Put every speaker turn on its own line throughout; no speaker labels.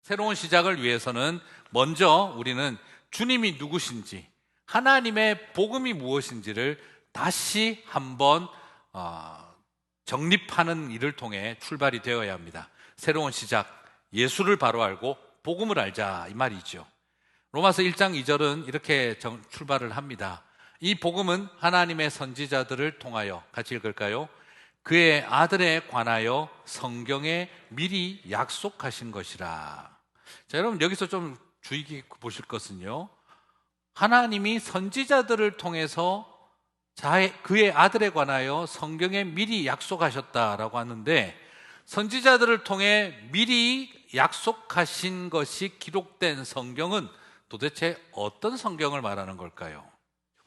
새로운 시작을 위해서는 먼저 우리는 주님이 누구신지, 하나님의 복음이 무엇인지를 다시 한번 정립하는 일을 통해 출발이 되어야 합니다. 새로운 시작, 예수를 바로 알고 복음을 알자, 이 말이죠. 로마서 1장 2절은 이렇게 출발을 합니다. 이 복음은 하나님의 선지자들을 통하여, 같이 읽을까요? 그의 아들에 관하여 성경에 미리 약속하신 것이라. 자, 여러분 여기서 좀 주의 깊게 보실 것은요, 하나님이 선지자들을 통해서 그의 아들에 관하여 성경에 미리 약속하셨다라고 하는데, 선지자들을 통해 미리 약속하신 것이 기록된 성경은 도대체 어떤 성경을 말하는 걸까요?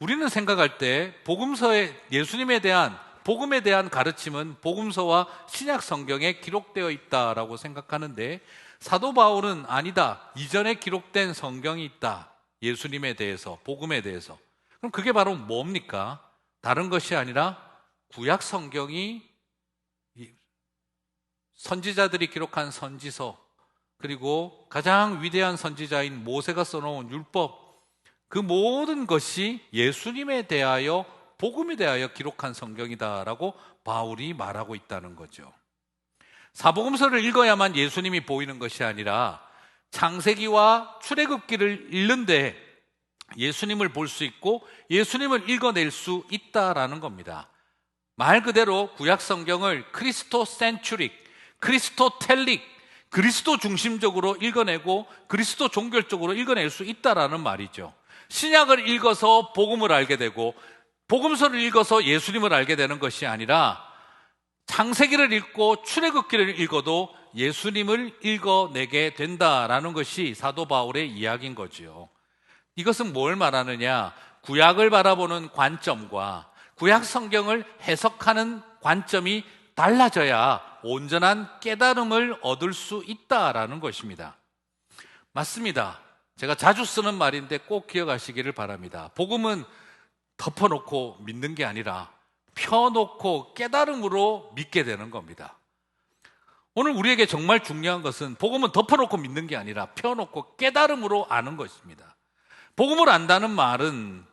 우리는 생각할 때 복음서에 예수님에 대한 복음에 대한 가르침은 복음서와 신약 성경에 기록되어 있다라고 생각하는데, 사도 바울은 아니다, 이전에 기록된 성경이 있다, 예수님에 대해서, 복음에 대해서. 그럼 그게 바로 뭡니까? 다른 것이 아니라 구약 성경이 선지자들이 기록한 선지서, 그리고 가장 위대한 선지자인 모세가 써놓은 율법, 그 모든 것이 예수님에 대하여, 복음에 대하여 기록한 성경이다라고 바울이 말하고 있다는 거죠. 사복음서를 읽어야만 예수님이 보이는 것이 아니라 창세기와 출애굽기를 읽는데 예수님을 볼 수 있고 예수님을 읽어낼 수 있다라는 겁니다. 말 그대로 구약 성경을 크리스토센츄릭, 크리스토텔릭, 그리스도 중심적으로 읽어내고 그리스도 종결적으로 읽어낼 수 있다라는 말이죠. 신약을 읽어서 복음을 알게 되고 복음서를 읽어서 예수님을 알게 되는 것이 아니라 창세기를 읽고 출애굽기를 읽어도 예수님을 읽어내게 된다라는 것이 사도 바울의 이야기인 거죠. 이것은 뭘 말하느냐? 구약을 바라보는 관점과 구약 성경을 해석하는 관점이 달라져야 온전한 깨달음을 얻을 수 있다라는 것입니다. 맞습니다. 제가 자주 쓰는 말인데 꼭 기억하시기를 바랍니다. 복음은 덮어놓고 믿는 게 아니라 펴놓고 깨달음으로 믿게 되는 겁니다. 오늘 우리에게 정말 중요한 것은 복음은 덮어놓고 믿는 게 아니라 펴놓고 깨달음으로 아는 것입니다. 복음을 안다는 말은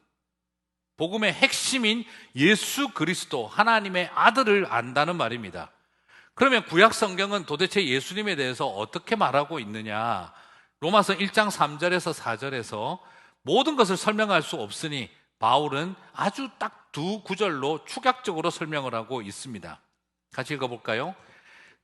복음의 핵심인 예수 그리스도, 하나님의 아들을 안다는 말입니다. 그러면 구약 성경은 도대체 예수님에 대해서 어떻게 말하고 있느냐? 로마서 1장 3절에서 4절에서 모든 것을 설명할 수 없으니 바울은 아주 딱 두 구절로 축약적으로 설명을 하고 있습니다. 같이 읽어볼까요?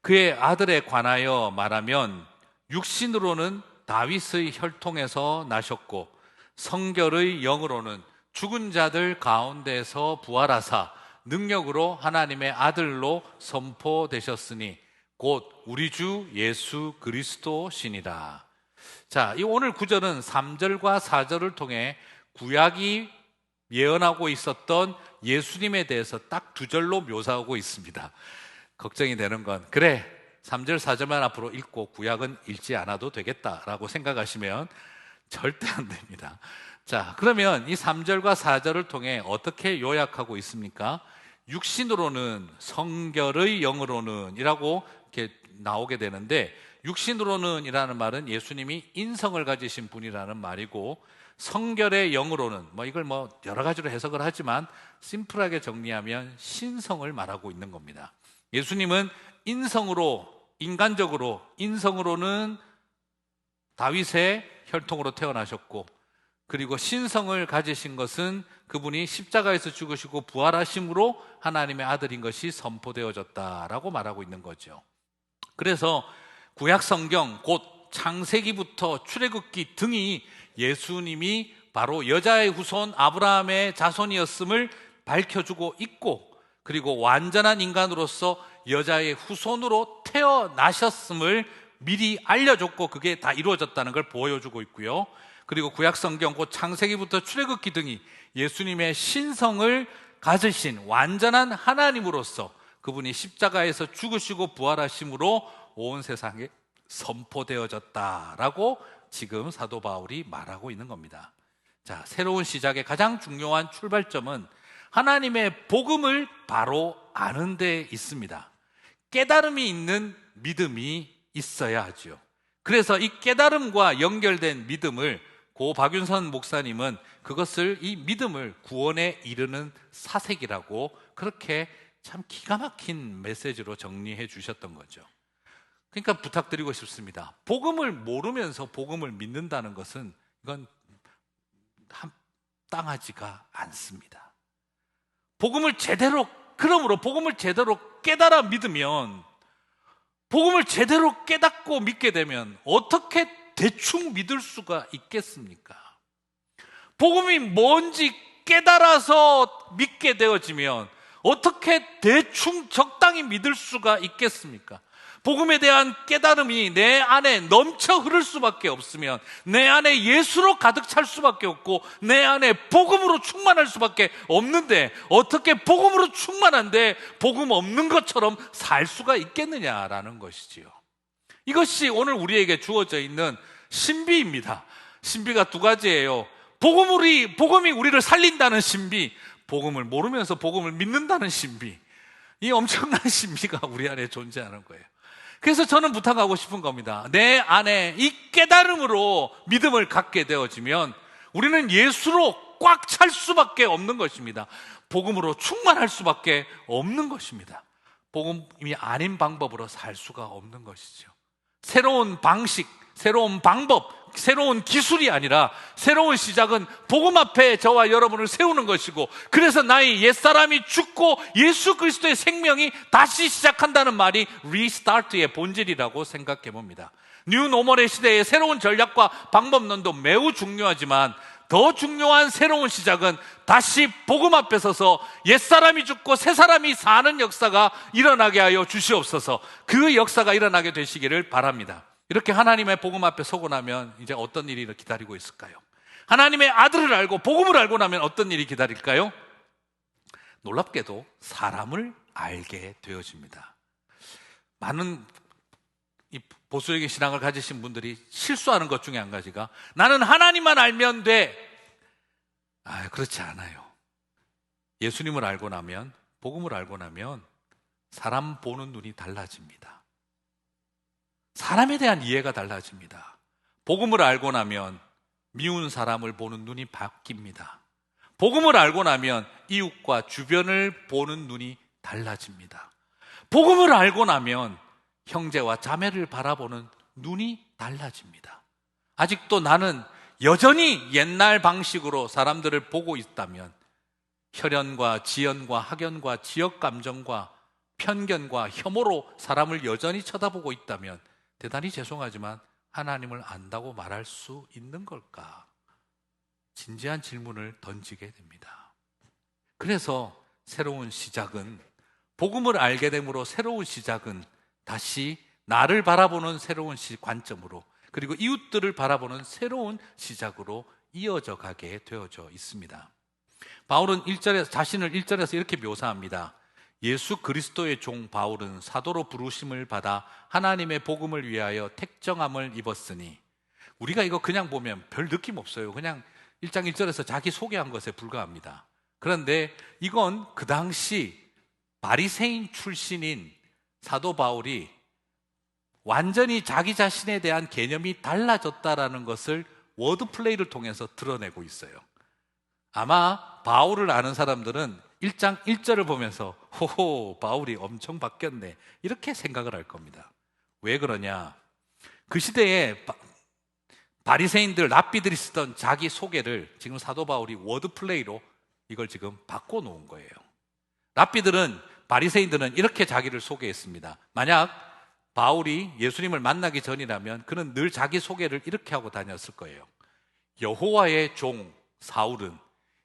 그의 아들에 관하여 말하면 육신으로는 다윗의 혈통에서 나셨고 성결의 영으로는 죽은 자들 가운데서 부활하사 능력으로 하나님의 아들로 선포되셨으니 곧 우리 주 예수 그리스도시니라. 자, 이 오늘 구절은 3절과 4절을 통해 구약이 예언하고 있었던 예수님에 대해서 딱 두 절로 묘사하고 있습니다. 걱정이 되는 건, 그래 3절 4절만 앞으로 읽고 구약은 읽지 않아도 되겠다라고 생각하시면 절대 안 됩니다. 자, 그러면 이 3절과 4절을 통해 어떻게 요약하고 있습니까? 육신으로는, 성결의 영으로는 이라고 이렇게 나오게 되는데, 육신으로는 이라는 말은 예수님이 인성을 가지신 분이라는 말이고, 성결의 영으로는 이걸 여러 가지로 해석을 하지만 심플하게 정리하면 신성을 말하고 있는 겁니다. 예수님은 인성으로, 인간적으로, 인성으로는 다윗의 혈통으로 태어나셨고, 그리고 신성을 가지신 것은 그분이 십자가에서 죽으시고 부활하심으로 하나님의 아들인 것이 선포되어졌다라고 말하고 있는 거죠. 그래서 구약 성경, 곧 창세기부터 출애굽기 등이 예수님이 바로 여자의 후손 아브라함의 자손이었음을 밝혀주고 있고, 그리고 완전한 인간으로서 여자의 후손으로 태어나셨음을 미리 알려줬고 그게 다 이루어졌다는 걸 보여주고 있고요. 그리고 구약 성경, 곧 창세기부터 출애굽기 등이 예수님의 신성을 가지신 완전한 하나님으로서 그분이 십자가에서 죽으시고 부활하심으로 온 세상에 선포되어졌다라고 지금 사도 바울이 말하고 있는 겁니다. 자, 새로운 시작의 가장 중요한 출발점은 하나님의 복음을 바로 아는 데 있습니다. 깨달음이 있는 믿음이 있어야 하죠. 그래서 이 깨달음과 연결된 믿음을 고 박윤선 목사님은 그것을 이 믿음을 구원에 이르는 사색이라고 그렇게 참 기가 막힌 메시지로 정리해 주셨던 거죠. 그러니까 부탁드리고 싶습니다. 복음을 모르면서 복음을 믿는다는 것은 이건 합당하지가 않습니다. 그러므로 복음을 제대로 깨달아 믿으면, 복음을 제대로 깨닫고 믿게 되면 어떻게 대충 믿을 수가 있겠습니까? 복음이 뭔지 깨달아서 믿게 되어지면 어떻게 대충 적당히 믿을 수가 있겠습니까? 복음에 대한 깨달음이 내 안에 넘쳐 흐를 수밖에 없으면, 내 안에 예수로 가득 찰 수밖에 없고, 내 안에 복음으로 충만할 수밖에 없는데 어떻게 복음으로 충만한데 복음 없는 것처럼 살 수가 있겠느냐라는 것이지요. 이것이 오늘 우리에게 주어져 있는 신비입니다. 신비가 두 가지예요. 복음이 우리를 살린다는 신비, 복음을 모르면서 복음을 믿는다는 신비. 이 엄청난 신비가 우리 안에 존재하는 거예요. 그래서 저는 부탁하고 싶은 겁니다. 내 안에 이 깨달음으로 믿음을 갖게 되어지면 우리는 예수로 꽉 찰 수밖에 없는 것입니다. 복음으로 충만할 수밖에 없는 것입니다. 복음이 아닌 방법으로 살 수가 없는 것이죠. 새로운 방식, 새로운 방법, 새로운 기술이 아니라 새로운 시작은 복음 앞에 저와 여러분을 세우는 것이고, 그래서 나의 옛사람이 죽고 예수 그리스도의 생명이 다시 시작한다는 말이 리스타트의 본질이라고 생각해 봅니다. 뉴 노멀의 시대에 새로운 전략과 방법론도 매우 중요하지만 더 중요한 새로운 시작은 다시 복음 앞에 서서 옛사람이 죽고 새사람이 사는 역사가 일어나게 하여 주시옵소서. 그 역사가 일어나게 되시기를 바랍니다. 이렇게 하나님의 복음 앞에 서고 나면 이제 어떤 일이 기다리고 있을까요? 하나님의 아들을 알고 복음을 알고 나면 어떤 일이 기다릴까요? 놀랍게도 사람을 알게 되어집니다. 많은 이 보수적인 신앙을 가지신 분들이 실수하는 것 중에 한 가지가, 나는 하나님만 알면 돼. 그렇지 않아요. 예수님을 알고 나면, 복음을 알고 나면 사람 보는 눈이 달라집니다. 사람에 대한 이해가 달라집니다. 복음을 알고 나면 미운 사람을 보는 눈이 바뀝니다. 복음을 알고 나면 이웃과 주변을 보는 눈이 달라집니다. 복음을 알고 나면 형제와 자매를 바라보는 눈이 달라집니다. 아직도 나는 여전히 옛날 방식으로 사람들을 보고 있다면, 혈연과 지연과 학연과 지역 감정과 편견과 혐오로 사람을 여전히 쳐다보고 있다면 대단히 죄송하지만 하나님을 안다고 말할 수 있는 걸까? 진지한 질문을 던지게 됩니다. 그래서 새로운 시작은, 복음을 알게 됨으로 새로운 시작은 다시 나를 바라보는 새로운 관점으로, 그리고 이웃들을 바라보는 새로운 시작으로 이어져 가게 되어져 있습니다. 바울은 자신을 1절에서 이렇게 묘사합니다. 예수 그리스도의 종 바울은 사도로 부르심을 받아 하나님의 복음을 위하여 택정함을 입었으니. 우리가 이거 그냥 보면 별 느낌 없어요. 그냥 1장 1절에서 자기 소개한 것에 불과합니다. 그런데 이건 그 당시 바리새인 출신인 사도 바울이 완전히 자기 자신에 대한 개념이 달라졌다라는 것을 워드플레이를 통해서 드러내고 있어요. 아마 바울을 아는 사람들은 1장 1절을 보면서 호호, 바울이 엄청 바뀌었네, 이렇게 생각을 할 겁니다. 왜 그러냐? 그 시대에 바리새인들, 랍비들이 쓰던 자기 소개를 지금 사도 바울이 워드플레이로 이걸 지금 바꿔놓은 거예요. 랍비들은, 바리새인들은 이렇게 자기를 소개했습니다. 만약 바울이 예수님을 만나기 전이라면 그는 늘 자기 소개를 이렇게 하고 다녔을 거예요. 여호와의 종 사울은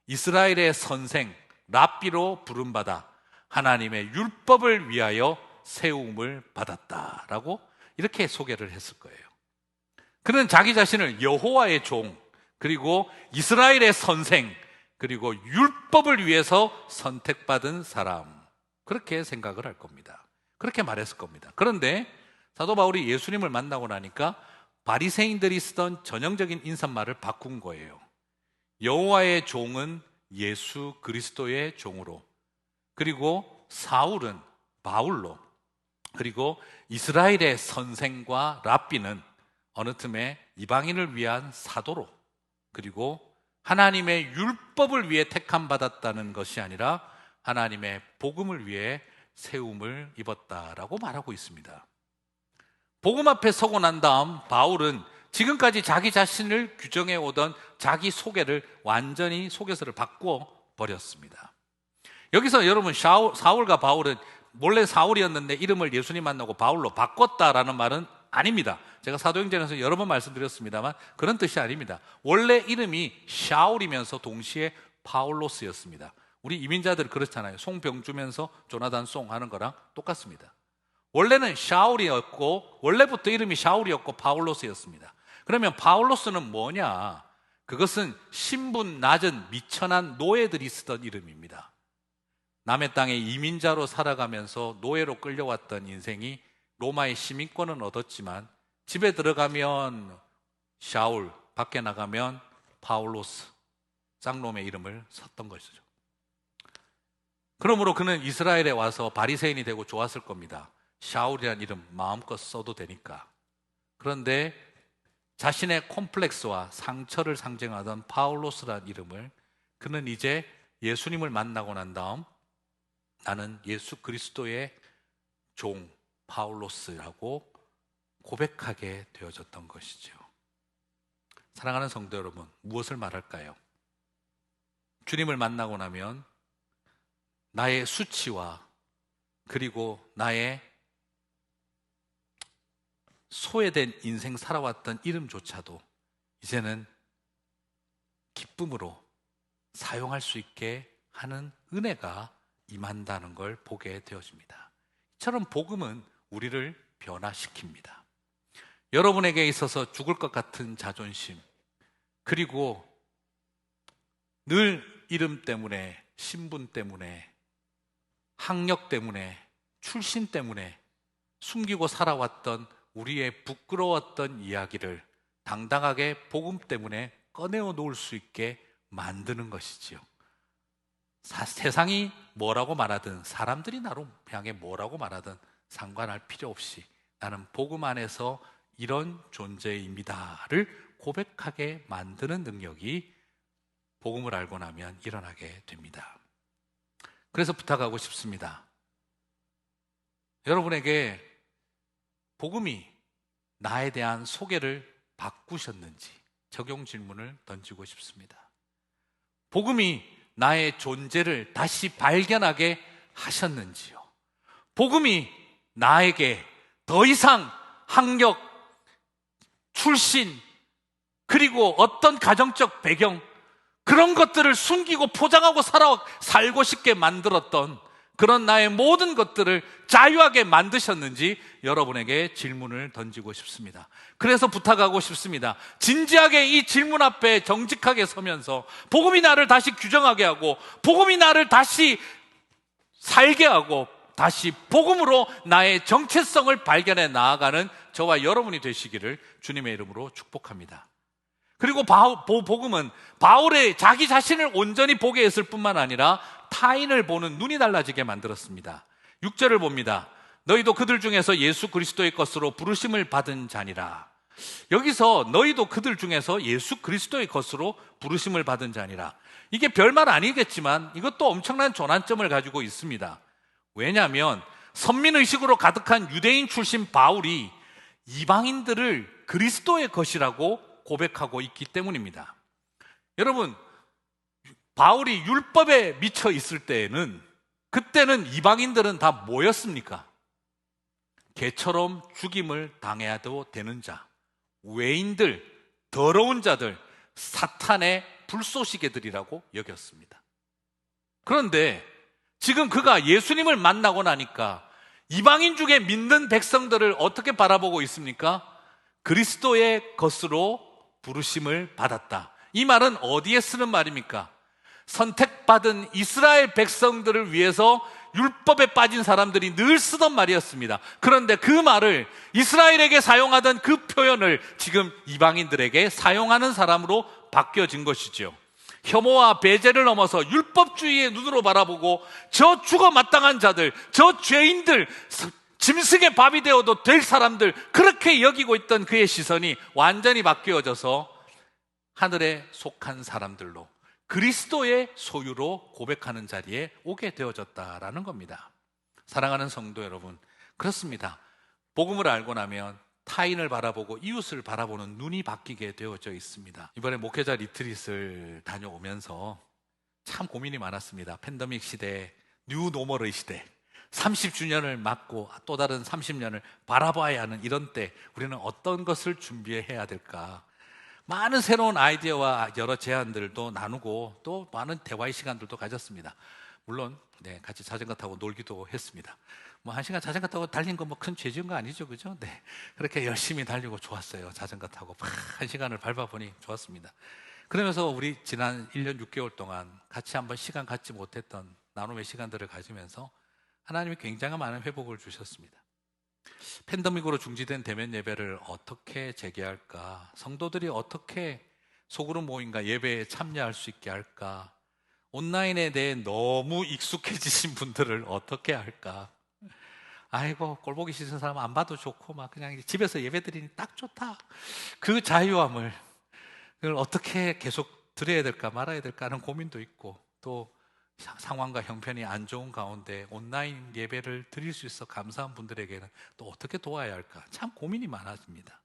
이스라엘의 선생 랍비로 부름받아 하나님의 율법을 위하여 세움을 받았다라고 이렇게 소개를 했을 거예요. 그는 자기 자신을 여호와의 종, 그리고 이스라엘의 선생, 그리고 율법을 위해서 선택받은 사람, 그렇게 생각을 할 겁니다. 그렇게 말했을 겁니다. 그런데 사도 바울이 예수님을 만나고 나니까 바리새인들이 쓰던 전형적인 인사말을 바꾼 거예요. 여호와의 종은 예수 그리스도의 종으로, 그리고 사울은 바울로, 그리고 이스라엘의 선생과 랍비는 어느 틈에 이방인을 위한 사도로, 그리고 하나님의 율법을 위해 택함 받았다는 것이 아니라 하나님의 복음을 위해 세움을 입었다라고 말하고 있습니다. 복음 앞에 서고 난 다음 바울은 지금까지 자기 자신을 규정해 오던 자기 소개를 완전히 소개서를 바꾸어 버렸습니다. 여기서 여러분, 사울과 바울은 원래 사울이었는데 이름을 예수님 만나고 바울로 바꿨다라는 말은 아닙니다. 제가 사도행전에서 여러 번 말씀드렸습니다만 그런 뜻이 아닙니다. 원래 이름이 샤울이면서 동시에 파울로스였습니다. 우리 이민자들 그렇잖아요. 송병주면서 조나단 송 하는 거랑 똑같습니다. 원래는 샤울이었고, 원래부터 이름이 샤울이었고 파울로스였습니다. 그러면 파울로스는 뭐냐? 그것은 신분 낮은 미천한 노예들이 쓰던 이름입니다. 남의 땅에 이민자로 살아가면서 노예로 끌려왔던 인생이 로마의 시민권은 얻었지만 집에 들어가면 샤울, 밖에 나가면 파울로스, 쌍놈의 이름을 썼던 것이죠. 그러므로 그는 이스라엘에 와서 바리새인이 되고 좋았을 겁니다. 샤울이라는 이름 마음껏 써도 되니까. 그런데 자신의 콤플렉스와 상처를 상징하던 파울로스라는 이름을 그는 이제 예수님을 만나고 난 다음 나는 예수 그리스도의 종 파울로스라고 고백하게 되어졌던 것이죠. 사랑하는 성도 여러분, 무엇을 말할까요? 주님을 만나고 나면 나의 수치와 그리고 나의 소외된 인생 살아왔던 이름조차도 이제는 기쁨으로 사용할 수 있게 하는 은혜가 임한다는 걸 보게 되어집니다. 이처럼 복음은 우리를 변화시킵니다. 여러분에게 있어서 죽을 것 같은 자존심, 그리고 늘 이름 때문에, 신분 때문에, 학력 때문에, 출신 때문에 숨기고 살아왔던 우리의 부끄러웠던 이야기를 당당하게 복음 때문에 꺼내어 놓을 수 있게 만드는 것이지요. 세상이 뭐라고 말하든, 사람들이 나로 향해 뭐라고 말하든 상관할 필요 없이 나는 복음 안에서 이런 존재입니다를 고백하게 만드는 능력이 복음을 알고 나면 일어나게 됩니다. 그래서 부탁하고 싶습니다. 여러분에게 복음이 나에 대한 소개를 바꾸셨는지 적용 질문을 던지고 싶습니다. 복음이 나의 존재를 다시 발견하게 하셨는지요? 복음이 나에게 더 이상 학력, 출신, 그리고 어떤 가정적 배경, 그런 것들을 숨기고 포장하고 살고 싶게 만들었던 그런 나의 모든 것들을 자유하게 만드셨는지 여러분에게 질문을 던지고 싶습니다. 그래서 부탁하고 싶습니다. 진지하게 이 질문 앞에 정직하게 서면서 복음이 나를 다시 규정하게 하고, 복음이 나를 다시 살게 하고, 다시 복음으로 나의 정체성을 발견해 나아가는 저와 여러분이 되시기를 주님의 이름으로 축복합니다. 그리고 복음은 바울의 자기 자신을 온전히 보게 했을 뿐만 아니라 타인을 보는 눈이 달라지게 만들었습니다. 6절을 봅니다. 너희도 그들 중에서 예수 그리스도의 것으로 부르심을 받은 자니라. 여기서 너희도 그들 중에서 예수 그리스도의 것으로 부르심을 받은 자니라. 이게 별말 아니겠지만 이것도 엄청난 전환점을 가지고 있습니다. 왜냐하면 선민의식으로 가득한 유대인 출신 바울이 이방인들을 그리스도의 것이라고 고백하고 있기 때문입니다. 여러분, 바울이 율법에 미쳐 있을 때에는, 그때는 이방인들은 다 뭐였습니까? 개처럼 죽임을 당해야도 되는 자, 외인들, 더러운 자들, 사탄의 불쏘시개들이라고 여겼습니다. 그런데 지금 그가 예수님을 만나고 나니까 이방인 중에 믿는 백성들을 어떻게 바라보고 있습니까? 그리스도의 것으로 부르심을 받았다. 이 말은 어디에 쓰는 말입니까? 선택받은 이스라엘 백성들을 위해서 율법에 빠진 사람들이 늘 쓰던 말이었습니다. 그런데 그 말을, 이스라엘에게 사용하던 그 표현을 지금 이방인들에게 사용하는 사람으로 바뀌어진 것이죠. 혐오와 배제를 넘어서 율법주의의 눈으로 바라보고 저 죽어 마땅한 자들, 저 죄인들, 짐승의 밥이 되어도 될 사람들, 그렇게 여기고 있던 그의 시선이 완전히 바뀌어져서 하늘에 속한 사람들로, 그리스도의 소유로 고백하는 자리에 오게 되어졌다라는 겁니다. 사랑하는 성도 여러분, 그렇습니다. 복음을 알고 나면 타인을 바라보고 이웃을 바라보는 눈이 바뀌게 되어져 있습니다. 이번에 목회자 리트릿을 다녀오면서 참 고민이 많았습니다. 팬데믹 시대, 뉴 노멀의 시대, 30주년을 맞고 또 다른 30년을 바라봐야 하는 이런 때 우리는 어떤 것을 준비해야 될까? 많은 새로운 아이디어와 여러 제안들도 나누고 또 많은 대화의 시간들도 가졌습니다. 물론 같이 자전거 타고 놀기도 했습니다. 뭐 1시간 자전거 타고 달린 거 뭐 큰 죄 지은 거 아니죠, 그죠? 네, 그렇게 열심히 달리고 좋았어요. 자전거 타고 1시간을 밟아보니 좋았습니다. 그러면서 우리 지난 1년 6개월 동안 같이 한번 시간 갖지 못했던 나눔의 시간들을 가지면서 하나님이 굉장히 많은 회복을 주셨습니다. 팬데믹으로 중지된 대면 예배를 어떻게 재개할까? 성도들이 어떻게 소그룹 모임과 예배에 참여할 수 있게 할까? 온라인에 대해 너무 익숙해지신 분들을 어떻게 할까? 아이고, 꼴보기 싫은 사람 안 봐도 좋고 막 그냥 집에서 예배 드리니 딱 좋다. 그 자유함을 그걸 어떻게 계속 드려야 될까 말아야 될까 하는 고민도 있고, 또 상황과 형편이 안 좋은 가운데 온라인 예배를 드릴 수 있어 감사한 분들에게는 또 어떻게 도와야 할까? 참 고민이 많아집니다.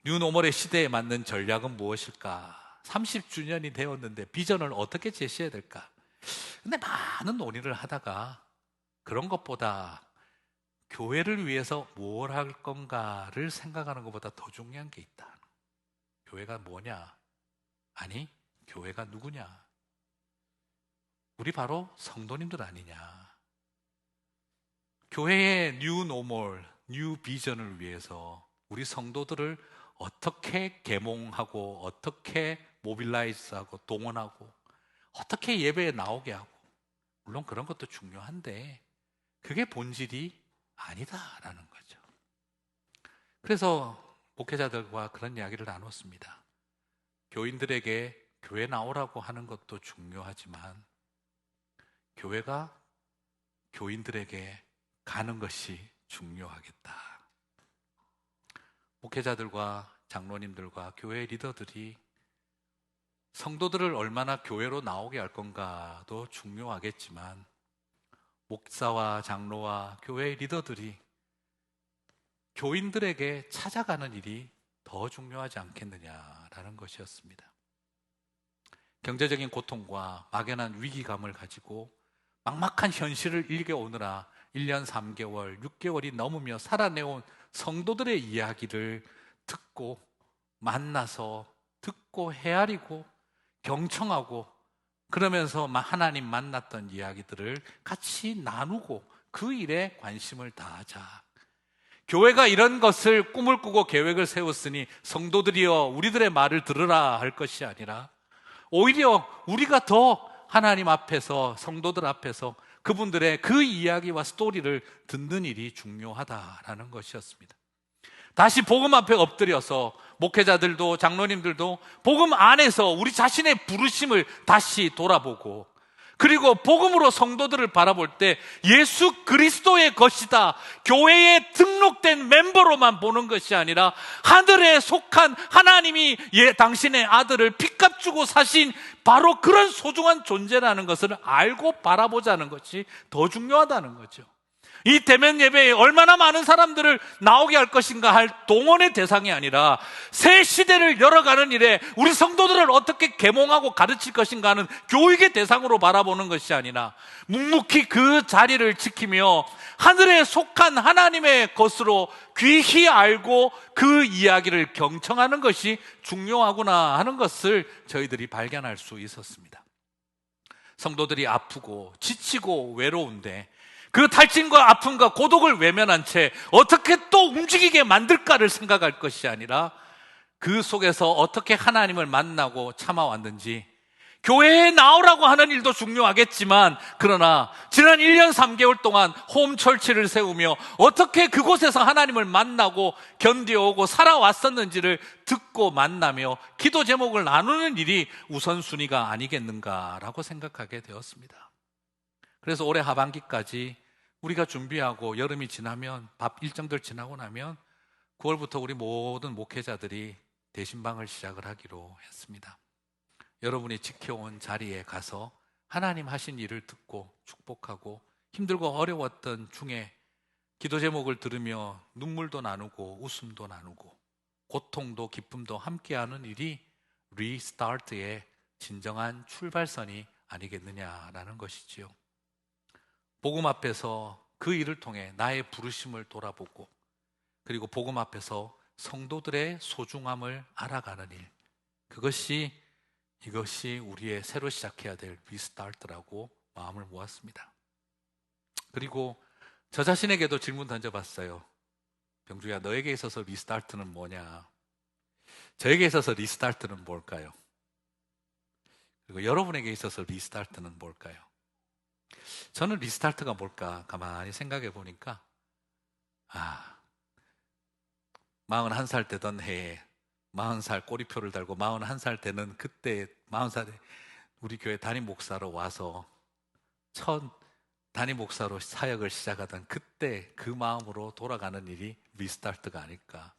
뉴노멀의 시대에 맞는 전략은 무엇일까? 30주년이 되었는데 비전을 어떻게 제시해야 될까? 근데 많은 논의를 하다가 그런 것보다 교회를 위해서 뭘 할 건가를 생각하는 것보다 더 중요한 게 있다. 교회가 뭐냐? 아니, 교회가 누구냐? 우리 바로 성도님들 아니냐? 교회의 뉴 노멀, 뉴 비전을 위해서 우리 성도들을 어떻게 계몽하고 어떻게 모빌라이즈하고 동원하고 어떻게 예배에 나오게 하고, 물론 그런 것도 중요한데 그게 본질이 아니다라는 거죠. 그래서 목회자들과 그런 이야기를 나눴습니다. 교인들에게 교회 나오라고 하는 것도 중요하지만 교회가 교인들에게 가는 것이 중요하겠다. 목회자들과 장로님들과 교회 리더들이 성도들을 얼마나 교회로 나오게 할 건가도 중요하겠지만 목사와 장로와 교회 리더들이 교인들에게 찾아가는 일이 더 중요하지 않겠느냐라는 것이었습니다. 경제적인 고통과 막연한 위기감을 가지고 막막한 현실을 일겨오느라 1년 3개월, 6개월이 넘으며 살아내온 성도들의 이야기를 듣고 만나서 듣고 헤아리고 경청하고 그러면서 하나님 만났던 이야기들을 같이 나누고 그 일에 관심을 다하자. 교회가 이런 것을 꿈을 꾸고 계획을 세웠으니 성도들이여 우리들의 말을 들으라 할 것이 아니라 오히려 우리가 더 하나님 앞에서, 성도들 앞에서 그분들의 그 이야기와 스토리를 듣는 일이 중요하다라는 것이었습니다. 다시 복음 앞에 엎드려서 목회자들도 장로님들도 복음 안에서 우리 자신의 부르심을 다시 돌아보고, 그리고 복음으로 성도들을 바라볼 때 예수 그리스도의 것이다, 교회에 등록된 멤버로만 보는 것이 아니라 하늘에 속한 하나님이 당신의 아들을 핏값 주고 사신 바로 그런 소중한 존재라는 것을 알고 바라보자는 것이 더 중요하다는 거죠. 이 대면 예배에 얼마나 많은 사람들을 나오게 할 것인가 할 동원의 대상이 아니라 새 시대를 열어가는 일에 우리 성도들을 어떻게 계몽하고 가르칠 것인가 하는 교육의 대상으로 바라보는 것이 아니라 묵묵히 그 자리를 지키며 하늘에 속한 하나님의 것으로 귀히 알고 그 이야기를 경청하는 것이 중요하구나 하는 것을 저희들이 발견할 수 있었습니다. 성도들이 아프고 지치고 외로운데 그 탈진과 아픔과 고독을 외면한 채 어떻게 또 움직이게 만들까를 생각할 것이 아니라 그 속에서 어떻게 하나님을 만나고 참아왔는지, 교회에 나오라고 하는 일도 중요하겠지만 그러나 지난 1년 3개월 동안 홈철치를 세우며 어떻게 그곳에서 하나님을 만나고 견뎌오고 살아왔었는지를 듣고 만나며 기도 제목을 나누는 일이 우선순위가 아니겠는가라고 생각하게 되었습니다. 그래서 올해 하반기까지 우리가 준비하고 여름이 지나면 밥 일정들 지나고 나면 9월부터 우리 모든 목회자들이 대신방을 시작을 하기로 했습니다. 여러분이 지켜온 자리에 가서 하나님 하신 일을 듣고 축복하고 힘들고 어려웠던 중에 기도 제목을 들으며 눈물도 나누고 웃음도 나누고 고통도 기쁨도 함께하는 일이 리스타트의 진정한 출발선이 아니겠느냐라는 것이지요. 복음 앞에서 그 일을 통해 나의 부르심을 돌아보고 그리고 복음 앞에서 성도들의 소중함을 알아가는 일, 이것이 우리의 새로 시작해야 될 리스타트라고 마음을 모았습니다. 그리고 저 자신에게도 질문 던져봤어요. 병주야, 너에게 있어서 리스타트는 뭐냐? 저에게 있어서 리스타트는 뭘까요? 그리고 여러분에게 있어서 리스타트는 뭘까요? 저는 리스타트가 뭘까 가만히 생각해 보니까 41살 되던 해에 40살 꼬리표를 달고 41살 되는 그때 40살에 우리 교회 담임 목사로 와서 첫 담임 목사로 사역을 시작하던 그때 그 마음으로 돌아가는 일이 리스타트가 아닐까.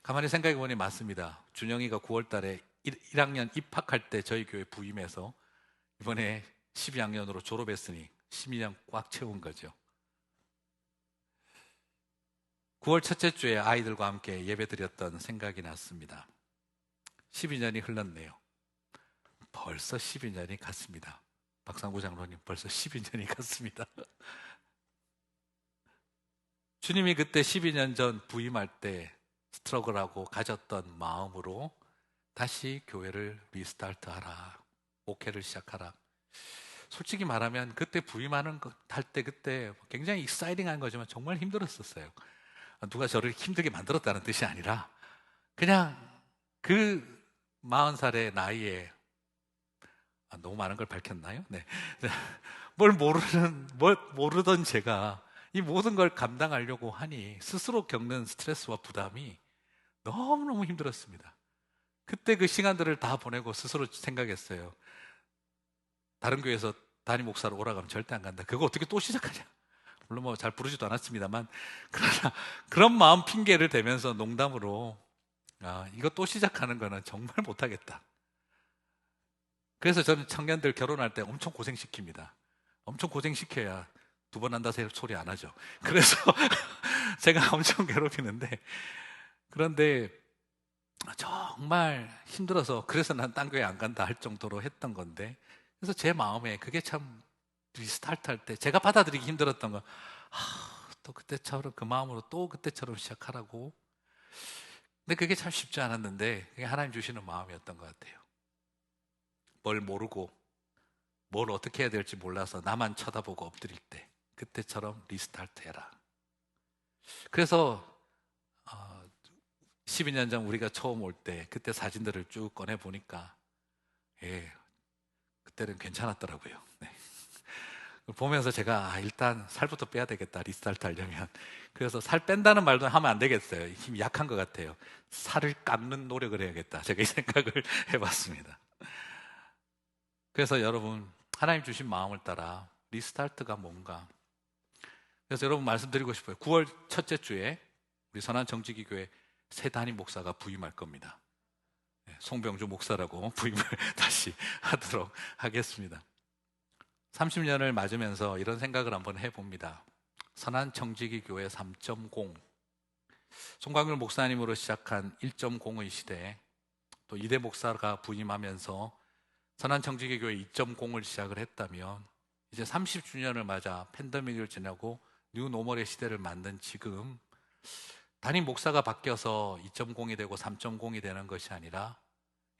가만히 생각해 보니 맞습니다. 준영이가 9월 달에 1학년 입학할 때 저희 교회 부임해서 이번에 12학년으로 졸업했으니 12년 꽉 채운 거죠. 9월 첫째 주에 아이들과 함께 예배드렸던 생각이 났습니다. 12년이 흘렀네요. 벌써 12년이 갔습니다. 박상구 장로님, 벌써 12년이 갔습니다. 주님이 그때 12년 전 부임할 때 스트러글하고 가졌던 마음으로 다시 교회를 리스타트하라, 목회를 시작하라. 솔직히 말하면 그때 부임하는 할 때 그때 굉장히 익사이팅한 거지만 정말 힘들었었어요. 누가 저를 힘들게 만들었다는 뜻이 아니라 그냥 그 40살의 나이에 너무 많은 걸 밝혔나요? 네. 뭘 모르던 제가 이 모든 걸 감당하려고 하니 스스로 겪는 스트레스와 부담이 너무너무 힘들었습니다. 그때 그 시간들을 다 보내고 스스로 생각했어요. 다른 교회에서 담임 목사로 오라고 하면 절대 안 간다. 그거 어떻게 또 시작하냐? 물론 뭐 잘 부르지도 않았습니다만, 그러나 그런 마음 핑계를 대면서 농담으로 이거 또 시작하는 거는 정말 못하겠다. 그래서 저는 청년들 결혼할 때 엄청 고생시킵니다. 엄청 고생시켜야 2번 한다 소리 안 하죠. 그래서 제가 엄청 괴롭히는데, 그런데 정말 힘들어서 그래서 난 딴 교회 안 간다 할 정도로 했던 건데, 그래서 제 마음에 그게 참 리스타트 할 때 제가 받아들이기 힘들었던 거, 또 그때처럼 그 마음으로 또 그때처럼 시작하라고. 근데 그게 참 쉽지 않았는데 그게 하나님 주시는 마음이었던 것 같아요. 뭘 모르고 뭘 어떻게 해야 될지 몰라서 나만 쳐다보고 엎드릴 때 그때처럼 리스타트 해라. 그래서 12년 전 우리가 처음 올 때 그때 사진들을 쭉 꺼내 보니까 그때는 괜찮았더라고요. 네. 보면서 제가 일단 살부터 빼야 되겠다, 리스타트 하려면. 그래서 살 뺀다는 말도 하면 안 되겠어요. 힘이 약한 것 같아요. 살을 깎는 노력을 해야겠다, 제가 이 생각을 해봤습니다. 그래서 여러분, 하나님 주신 마음을 따라 리스타트가 뭔가, 그래서 여러분 말씀드리고 싶어요. 9월 첫째 주에 우리 선한정직이교회 새 담임 목사가 부임할 겁니다. 송병주 목사라고 부임을 다시 하도록 하겠습니다. 30년을 맞으면서 이런 생각을 한번 해봅니다. 선한정직이교회 3.0, 송광률 목사님으로 시작한 1.0의 시대에 또 이대 목사가 부임하면서 선한정직이교회 2.0을 시작을 했다면, 이제 30주년을 맞아 팬데믹을 지나고 뉴노멀의 시대를 만든 지금 담임 목사가 바뀌어서 2.0이 되고 3.0이 되는 것이 아니라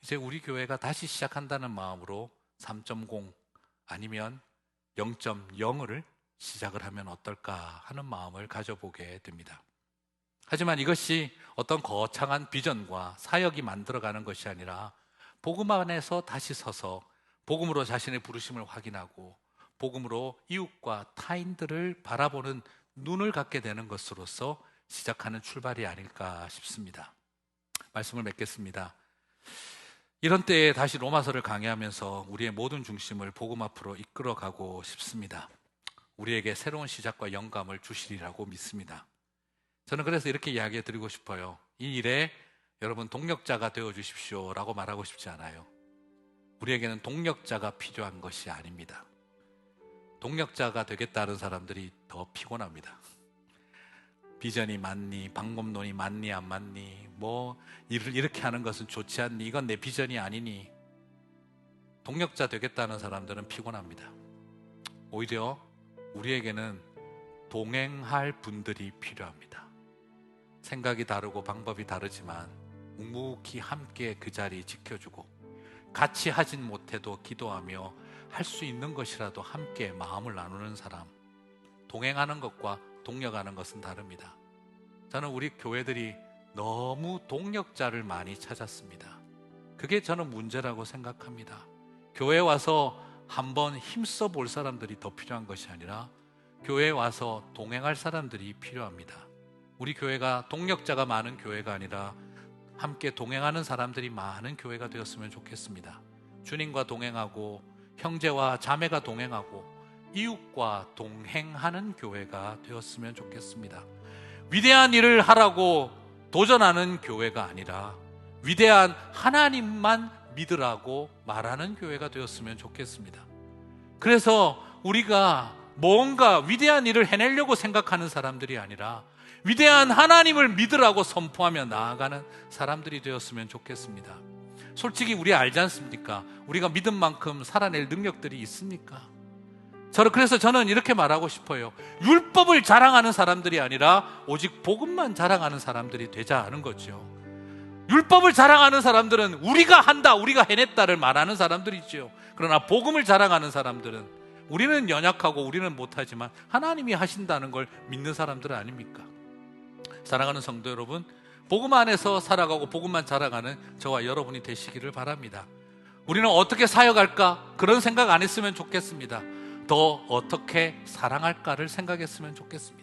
이제 우리 교회가 다시 시작한다는 마음으로 3.0 아니면 0.0을 시작을 하면 어떨까 하는 마음을 가져보게 됩니다. 하지만 이것이 어떤 거창한 비전과 사역이 만들어가는 것이 아니라 복음 안에서 다시 서서 복음으로 자신의 부르심을 확인하고 복음으로 이웃과 타인들을 바라보는 눈을 갖게 되는 것으로서 시작하는 출발이 아닐까 싶습니다. 말씀을 맺겠습니다. 이런 때에 다시 로마서를 강의하면서 우리의 모든 중심을 복음 앞으로 이끌어가고 싶습니다. 우리에게 새로운 시작과 영감을 주시리라고 믿습니다. 저는 그래서 이렇게 이야기해 드리고 싶어요. 이 일에 여러분 동력자가 되어 주십시오 라고 말하고 싶지 않아요. 우리에게는 동력자가 필요한 것이 아닙니다. 동력자가 되겠다는 사람들이 더 피곤합니다. 비전이 맞니? 방법론이 맞니? 안 맞니? 뭐 일을 이렇게 하는 것은 좋지 않니? 이건 내 비전이 아니니? 동력자 되겠다는 사람들은 피곤합니다. 오히려 우리에게는 동행할 분들이 필요합니다. 생각이 다르고 방법이 다르지만 묵묵히 함께 그 자리 지켜주고 같이 하진 못해도 기도하며 할 수 있는 것이라도 함께 마음을 나누는 사람. 동행하는 것과 동력하는 것은 다릅니다. 저는 우리 교회들이 너무 동력자를 많이 찾았습니다. 그게 저는 문제라고 생각합니다. 교회에 와서 한번 힘써 볼 사람들이 더 필요한 것이 아니라 교회에 와서 동행할 사람들이 필요합니다. 우리 교회가 동력자가 많은 교회가 아니라 함께 동행하는 사람들이 많은 교회가 되었으면 좋겠습니다. 주님과 동행하고 형제와 자매가 동행하고 이웃과 동행하는 교회가 되었으면 좋겠습니다. 위대한 일을 하라고 도전하는 교회가 아니라 위대한 하나님만 믿으라고 말하는 교회가 되었으면 좋겠습니다. 그래서 우리가 뭔가 위대한 일을 해내려고 생각하는 사람들이 아니라 위대한 하나님을 믿으라고 선포하며 나아가는 사람들이 되었으면 좋겠습니다. 솔직히 우리 알지 않습니까? 우리가 믿은 만큼 살아낼 능력들이 있습니까? 그래서 저는 이렇게 말하고 싶어요. 율법을 자랑하는 사람들이 아니라 오직 복음만 자랑하는 사람들이 되자 하는 거죠. 율법을 자랑하는 사람들은 우리가 한다, 우리가 해냈다를 말하는 사람들이죠. 그러나 복음을 자랑하는 사람들은 우리는 연약하고 우리는 못하지만 하나님이 하신다는 걸 믿는 사람들은 아닙니까? 사랑하는 성도 여러분, 복음 안에서 살아가고 복음만 자랑하는 저와 여러분이 되시기를 바랍니다. 우리는 어떻게 사역할까? 그런 생각 안 했으면 좋겠습니다. 더 어떻게 사랑할까를 생각했으면 좋겠습니다.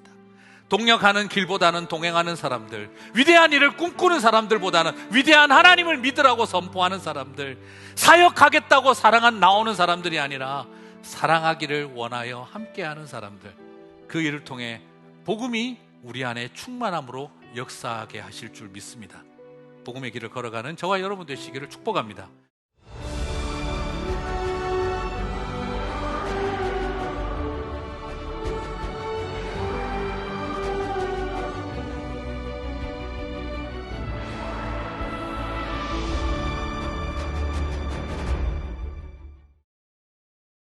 동력하는 길보다는 동행하는 사람들, 위대한 일을 꿈꾸는 사람들보다는 위대한 하나님을 믿으라고 선포하는 사람들, 사역하겠다고 나오는 사람들이 아니라 사랑하기를 원하여 함께하는 사람들, 그 일을 통해 복음이 우리 안에 충만함으로 역사하게 하실 줄 믿습니다. 복음의 길을 걸어가는 저와 여러분 되시기를 축복합니다.